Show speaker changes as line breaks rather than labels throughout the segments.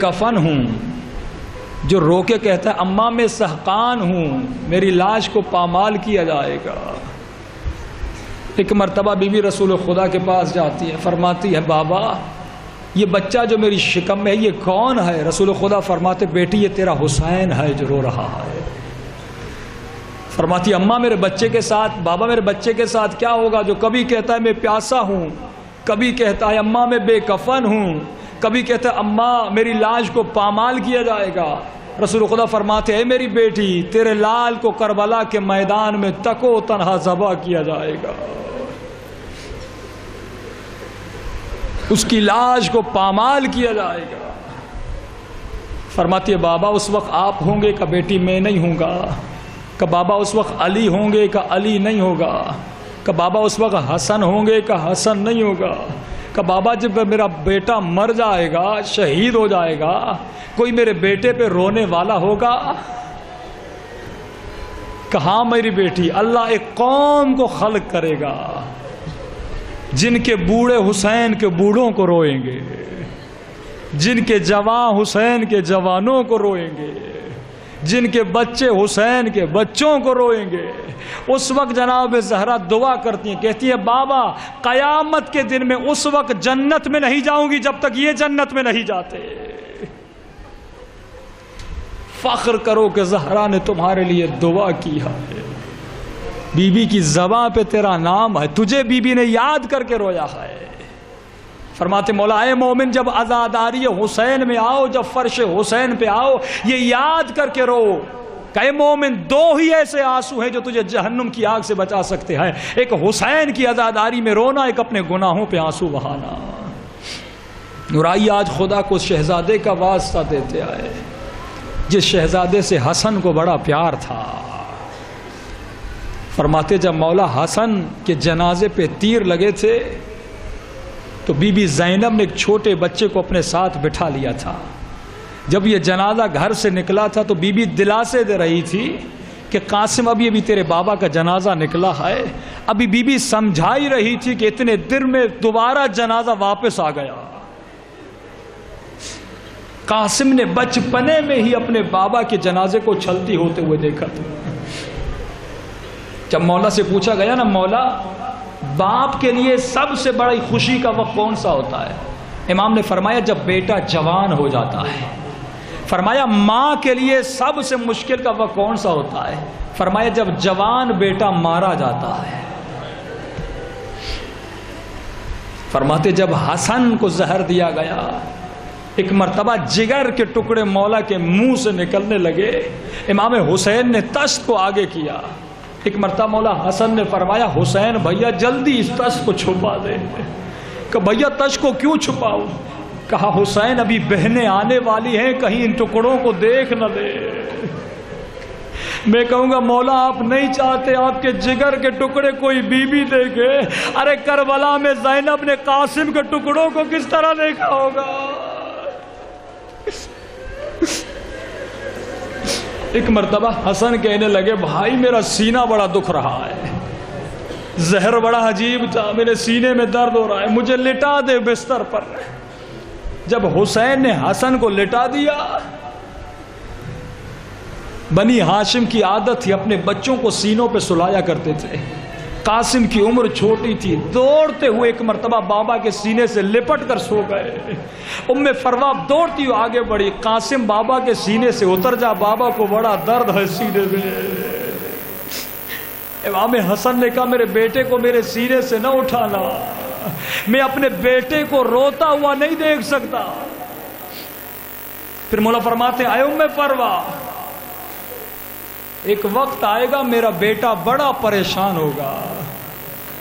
کفن ہوں جو رو کے کہتا ہے اماں میں سحقان ہوں، میری لاش کو پامال کیا جائے گا۔ ایک مرتبہ بی بی رسول خدا کے پاس جاتی ہے، فرماتی ہے بابا یہ بچہ جو میری شکم میں ہے یہ کون ہے؟ رسول خدا فرماتے بیٹی یہ تیرا حسین ہے جو رو رہا ہے۔ فرماتی اماں میرے بچے کے ساتھ، بابا میرے بچے کے ساتھ کیا ہوگا جو کبھی کہتا ہے میں پیاسا ہوں، کبھی کہتا ہے اماں میں بے کفن ہوں، کبھی کہتا ہے اماں میری لاش کو پامال کیا جائے گا۔ رسول خدا فرماتے اے میری بیٹی تیرے لال کو کربلا کے میدان میں تکو تنہا ذبح کیا جائے گا، اس کی لاش کو پامال کیا جائے گا۔ فرماتی ہے بابا اس وقت آپ ہوں گے کہ بیٹی میں نہیں ہوں گا، کہ بابا اس وقت علی ہوں گے کہ علی نہیں ہوگا، کہ بابا اس وقت حسن ہوں گے کہ حسن نہیں ہوگا، کہ بابا جب میرا بیٹا مر جائے گا شہید ہو جائے گا کوئی میرے بیٹے پہ رونے والا ہوگا؟ کہاں میری بیٹی اللہ ایک قوم کو خلق کرے گا جن کے بوڑھے حسین کے بوڑھوں کو روئیں گے، جن کے جوان حسین کے جوانوں کو روئیں گے، جن کے بچے حسین کے بچوں کو روئیں گے۔ اس وقت جناب زہرا دعا کرتی ہیں، کہتی ہیں بابا قیامت کے دن میں اس وقت جنت میں نہیں جاؤں گی جب تک یہ جنت میں نہیں جاتے۔ فخر کرو کہ زہرا نے تمہارے لیے دعا کی ہے، بی بی کی زبان پہ تیرا نام ہے، تجھے بی بی نے یاد کر کے رویا ہے۔ فرماتے مولا اے مومن جب عزاداری حسین میں آؤ، جب فرش حسین پہ آؤ یہ یاد کر کے رو کہ اے مومن دو ہی ایسے آنسو ہیں جو تجھے جہنم کی آگ سے بچا سکتے ہیں، ایک حسین کی عزاداری میں رونا، ایک اپنے گناہوں پہ آنسو بہانا۔ اور آئیے آج خدا کو شہزادے کا واسطہ دیتے آئے جس شہزادے سے حسن کو بڑا پیار تھا۔ فرماتے جب مولا حسن کے جنازے پہ تیر لگے تھے تو بی بی زینب نے ایک چھوٹے بچے کو اپنے ساتھ بٹھا لیا تھا۔ جب یہ جنازہ گھر سے نکلا تھا تو بی بی دلاسے دے رہی تھی کہ قاسم ابھی تیرے بابا کا جنازہ نکلا ہے۔ ابھی بی بی سمجھائی رہی تھی کہ اتنے دن میں دوبارہ جنازہ واپس آ گیا۔ قاسم نے بچپنے میں ہی اپنے بابا کے جنازے کو چھلتی ہوتے ہوئے دیکھا تھا۔ جب مولا سے پوچھا گیا نا مولا باپ کے لیے سب سے بڑی خوشی کا وقت کون سا ہوتا ہے؟ امام نے فرمایا جب بیٹا جوان ہو جاتا ہے۔ فرمایا ماں کے لیے سب سے مشکل کا وقت کون سا ہوتا ہے؟ فرمایا جب جوان بیٹا مارا جاتا ہے۔ فرماتے جب حسن کو زہر دیا گیا ایک مرتبہ جگر کے ٹکڑے مولا کے منہ سے نکلنے لگے، امام حسین نے تشت کو آگے کیا۔ ایک مرتبہ مولا حسن نے فرمایا حسین بھیا جلدی اس تشت کو چھپا دے۔ کہ بھیا تشت کو کیوں چھپاؤں؟ کہا حسین ابھی بہنیں آنے والی ہیں کہیں ان ٹکڑوں کو دیکھ نہ دے۔ میں کہوں گا مولا آپ نہیں چاہتے آپ کے جگر کے ٹکڑے کوئی بی بی دیکھے؟ ارے کربلا میں زینب نے قاسم کے ٹکڑوں کو کس طرح دیکھا ہوگا؟ ایک مرتبہ حسن کہنے لگے بھائی میرا سینہ بڑا دکھ رہا ہے، زہر بڑا عجیب تھا، میرے سینے میں درد ہو رہا ہے، مجھے لٹا دے بستر پر۔ جب حسین نے حسن کو لٹا دیا، بنی ہاشم کی عادت تھی اپنے بچوں کو سینوں پہ سلایا کرتے تھے۔ قاسم کی عمر چھوٹی تھی، دوڑتے ہوئے ایک مرتبہ بابا کے سینے سے لپٹ کر سو گئے۔ ام فروا دوڑتی ہوئی آگے بڑھی، قاسم بابا کے سینے سے اتر جا، بابا کو بڑا درد ہے سینے میں۔ امام حسن نے کہا میرے بیٹے کو میرے سینے سے نہ اٹھانا، میں اپنے بیٹے کو روتا ہوا نہیں دیکھ سکتا۔ پھر مولا فرماتے اے ام فروا ایک وقت آئے گا میرا بیٹا بڑا پریشان ہوگا،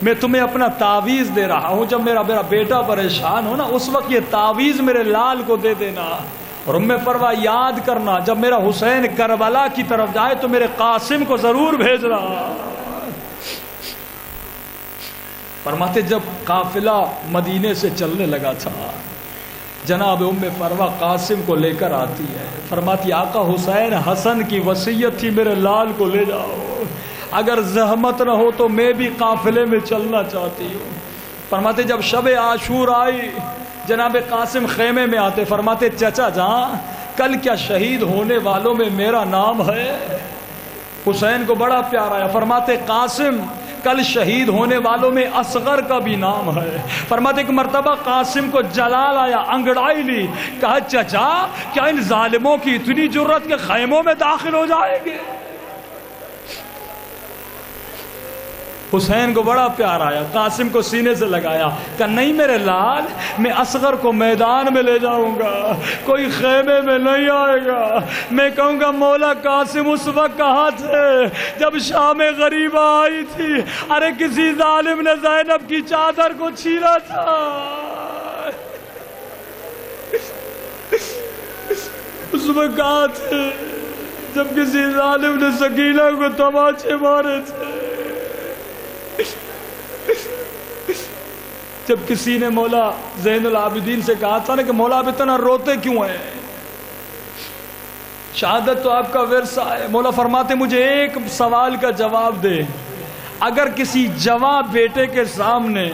میں تمہیں اپنا تعویذ دے رہا ہوں، جب میرا بیٹا پریشان ہو نا اس وقت یہ تعویذ میرے لال کو دے دینا، اور ام فروا یاد کرنا جب میرا حسین کربلا کی طرف جائے تو میرے قاسم کو ضرور بھیجنا۔ فرماتے جب قافلہ مدینے سے چلنے لگا تھا جناب ام فروا قاسم کو لے کر آتی ہے، فرماتی آقا حسین حسن کی وصیت تھی میرے لال کو لے جاؤ، اگر زحمت نہ ہو تو میں بھی قافلے میں چلنا چاہتی ہوں۔ فرماتے جب شب عاشور آئی، جناب قاسم خیمے میں آتے، فرماتے چچا جان کل کیا شہید ہونے والوں میں میرا نام ہے؟ حسین کو بڑا پیار آیا، فرماتے قاسم کل شہید ہونے والوں میں اصغر کا بھی نام ہے۔ فرماتے ایک مرتبہ قاسم کو جلال آیا، انگڑائی لی، کہا چچا کیا ان ظالموں کی اتنی جرت کے خیموں میں داخل ہو جائیں گے؟ حسین کو بڑا پیار آیا، قاسم کو سینے سے لگایا، کہا نہیں میرے لال، میں اصغر کو میدان میں لے جاؤں گا، کوئی خیمے میں نہیں آئے گا۔ میں کہوں گا مولا قاسم اس وقت کہاں تھے جب شام غریبہ آئی تھی؟ ارے کسی ظالم نے زینب کی چادر کو چھینا تھا۔ اس وقت کہاں تھے جب کسی ظالم نے سکینہ کو تماچے مارے تھے؟ جب کسی نے مولا زین العابدین سے کہا تھا نا کہ مولا آپ اتنا روتے کیوں ہیں؟ شہادت تو آپ کا ورثہ ہے۔ مولا فرماتے مجھے ایک سوال کا جواب دے، اگر کسی جوان بیٹے کے سامنے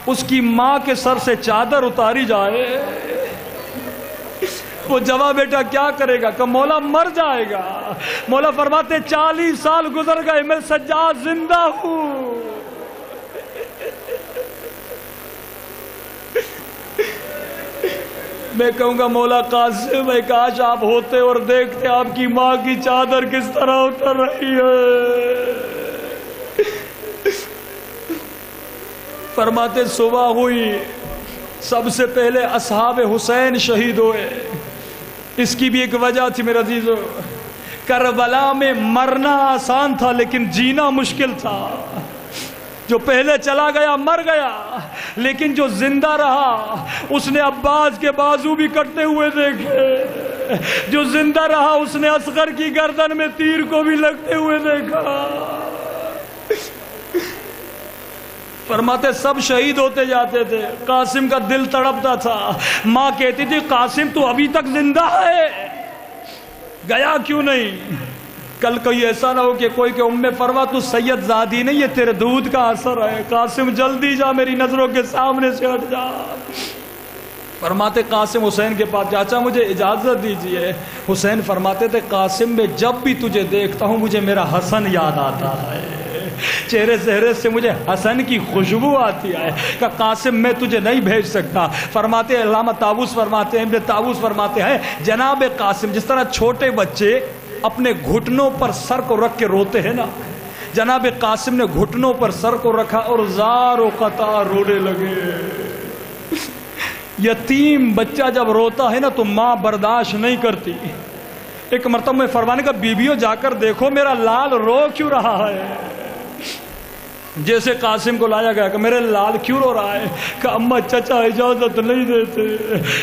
اس کی ماں کے سر سے چادر اتاری جائے وہ جوان بیٹا کیا کرے گا؟ کہ مولا مر جائے گا۔ مولا فرماتے 40 سال گزر گئے، میں سجاد زندہ ہوں۔ میں کہوں گا مولا قاسم کاش آپ ہوتے اور دیکھتے آپ کی ماں کی چادر کس طرح اتر رہی ہے۔ فرماتے صبح ہوئی، سب سے پہلے اصحاب حسین شہید ہوئے۔ اس کی بھی ایک وجہ تھی میرے عزیزو، کربلا میں مرنا آسان تھا لیکن جینا مشکل تھا۔ جو پہلے چلا گیا مر گیا، لیکن جو زندہ رہا اس نے عباس کے بازو بھی کٹتے ہوئے دیکھے، جو زندہ رہا اس نے اصغر کی گردن میں تیر کو بھی لگتے ہوئے دیکھا۔ فرماتے سب شہید ہوتے جاتے تھے، قاسم کا دل تڑپتا تھا۔ ماں کہتی تھی قاسم تو ابھی تک زندہ ہے، گیا کیوں نہیں؟ کل کوئی ایسا نہ ہو کہ کوئی کہ ام فروا تو سید زادی نہیں، یہ تیرے دودھ کا اثر ہے، قاسم جلدی جا، میری نظروں کے سامنے سے ہٹ جا۔ فرماتے قاسم حسین کے پاس، چاچا مجھے اجازت دیجئے۔ حسین فرماتے تھے قاسم میں جب بھی تجھے دیکھتا ہوں مجھے میرا حسن یاد آتا ہے، چہرے چہرے سے مجھے حسن کی خوشبو آتی ہے کہ قاسم میں تجھے نہیں بھیج سکتا۔ فرماتے علامہ طاووس فرماتے ہیں، ابن طاووس فرماتے ہیں جناب قاسم جس طرح چھوٹے بچے اپنے گھٹنوں پر سر کو رکھ کے روتے ہیں نا، جناب قاسم نے گھٹنوں پر سر کو رکھا اور زار و قطار رونے لگے۔ یتیم بچہ جب روتا ہے نا تو ماں برداشت نہیں کرتی۔ ایک مرتبہ میں فرمانے کا بیویوں جا کر دیکھو میرا لال رو کیوں رہا ہے۔ جیسے قاسم کو لایا گیا کہ میرے لال کیوں رو رہا ہے؟ کہ اماں چچا اجازت نہیں دیتے۔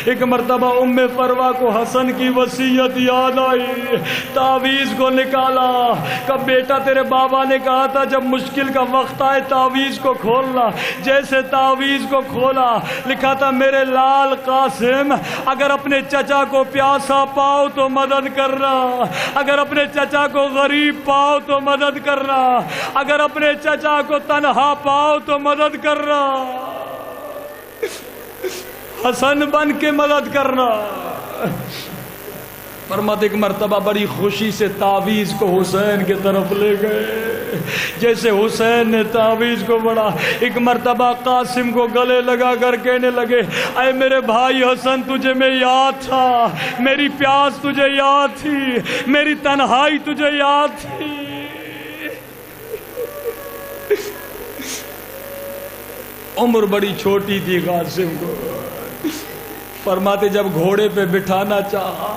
ایک مرتبہ ام فروا کو حسن کی وصیت یاد آئی، تعویذ کو نکالا کہ بیٹا تیرے بابا نے کہا تھا جب مشکل کا وقت آئے تعویذ کو کھولنا۔ جیسے تعویذ کو کھولا لکھا تھا میرے لال قاسم اگر اپنے چچا کو پیاسا پاؤ تو مدد کرنا، اگر اپنے چچا کو غریب پاؤ تو مدد کرنا، اگر اپنے چچا کو تنہا پاؤ تو مدد کرنا، حسن بن کے مدد کرنا۔ فرماتے ایک مرتبہ بڑی خوشی سے تعویذ کو حسین کی طرف لے گئے۔ جیسے حسین نے تعویذ کو بڑھا، ایک مرتبہ قاسم کو گلے لگا کر کہنے لگے اے میرے بھائی حسن تجھے میں یاد تھا، میری پیاس تجھے یاد تھی، میری تنہائی تجھے یاد تھی۔ عمر بڑی چھوٹی تھی قاسم کو۔ فرماتے جب گھوڑے پہ بٹھانا چاہا،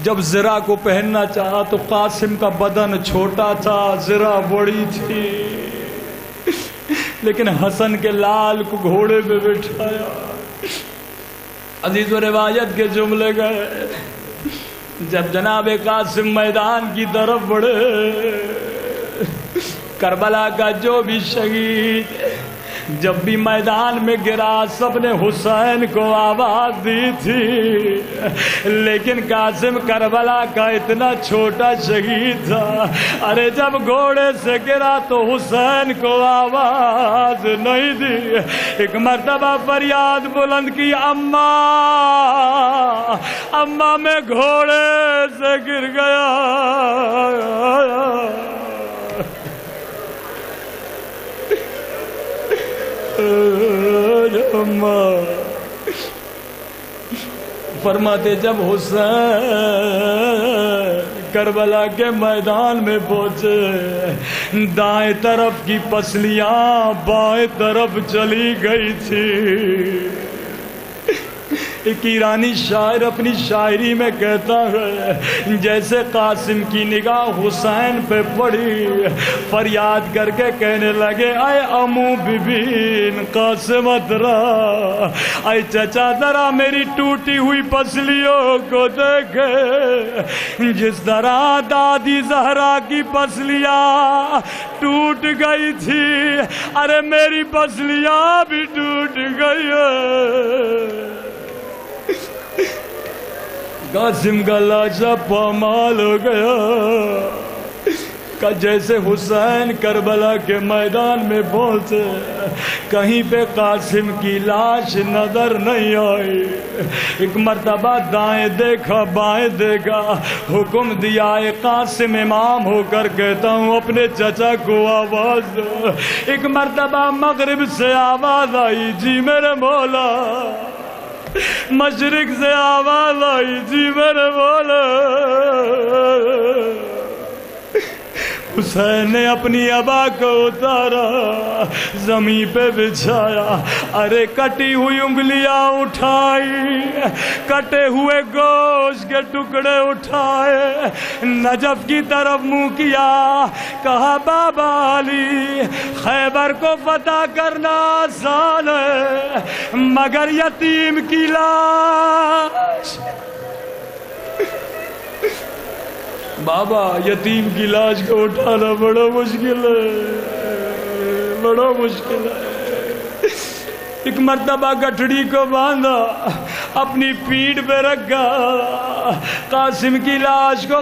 جب زرہ کو پہننا چاہا تو قاسم کا بدن چھوٹا تھا، زرہ بڑی تھی، لیکن حسن کے لال کو گھوڑے پہ بٹھایا۔ عزیز و روایت کے جملے گئے، جب جناب قاسم میدان کی طرف بڑھے، کربلا کا جو بھی شہید جب بھی میدان میں گرا سب نے حسین کو آواز دی تھی، لیکن قاسم کربلا کا اتنا چھوٹا شہید تھا، ارے جب گھوڑے سے گرا تو حسین کو آواز نہیں دی۔ ایک مرتبہ فریاد بلند کی، اماں اماں میں گھوڑے سے گر گیا۔ فرماتے جب حسین کربلا کے میدان میں پہنچے، دائیں طرف کی پسلیاں بائیں طرف چلی گئی تھی۔ ایک ایرانی شاعر اپنی شاعری میں کہتا ہے، جیسے قاسم کی نگاہ حسین پہ پڑی، فریاد کر کے کہنے لگے، اے امو ببین قاسم ذرا، اے چچا ذرا میری ٹوٹی ہوئی پسلیوں کو دیکھے، جس طرح دادی زہرا کی پسلیاں ٹوٹ گئی تھی، ارے میری پسلیاں بھی ٹوٹ گئی ہیں۔ قاسم کا لاشا پامال ہو گیا کہ جیسے حسین کربلا کے میدان میں پہنچے، کہیں پہ قاسم کی لاش نظر نہیں آئی۔ ایک مرتبہ دائیں دیکھا بائیں دیکھا، حکم دیا ہے قاسم امام ہو کر کہتا ہوں اپنے چچا کو آواز دو۔ ایک مرتبہ مغرب سے آواز آئی، جی میرے مولا۔ مشرق سے آواز آئی، جی میرے مولا۔ حسین نے اپنی عبا کو اتارا، زمین پہ بچھایا، ارے کٹی ہوئی انگلیاں اٹھائی، کٹے ہوئے گوشت کے ٹکڑے اٹھائے، نجف کی طرف منہ کیا، کہا بابا علی خیبر کو فتح کرنا آسان ہے، مگر یتیم کی لاش، بابا یتیم کی لاش کو اٹھانا بڑا مشکل ہے، بڑا مشکل ہے۔ ایک مرتبہ گٹھڑی کو باندھا، اپنی پیٹھ پہ رکھا، قاسم کی لاش کو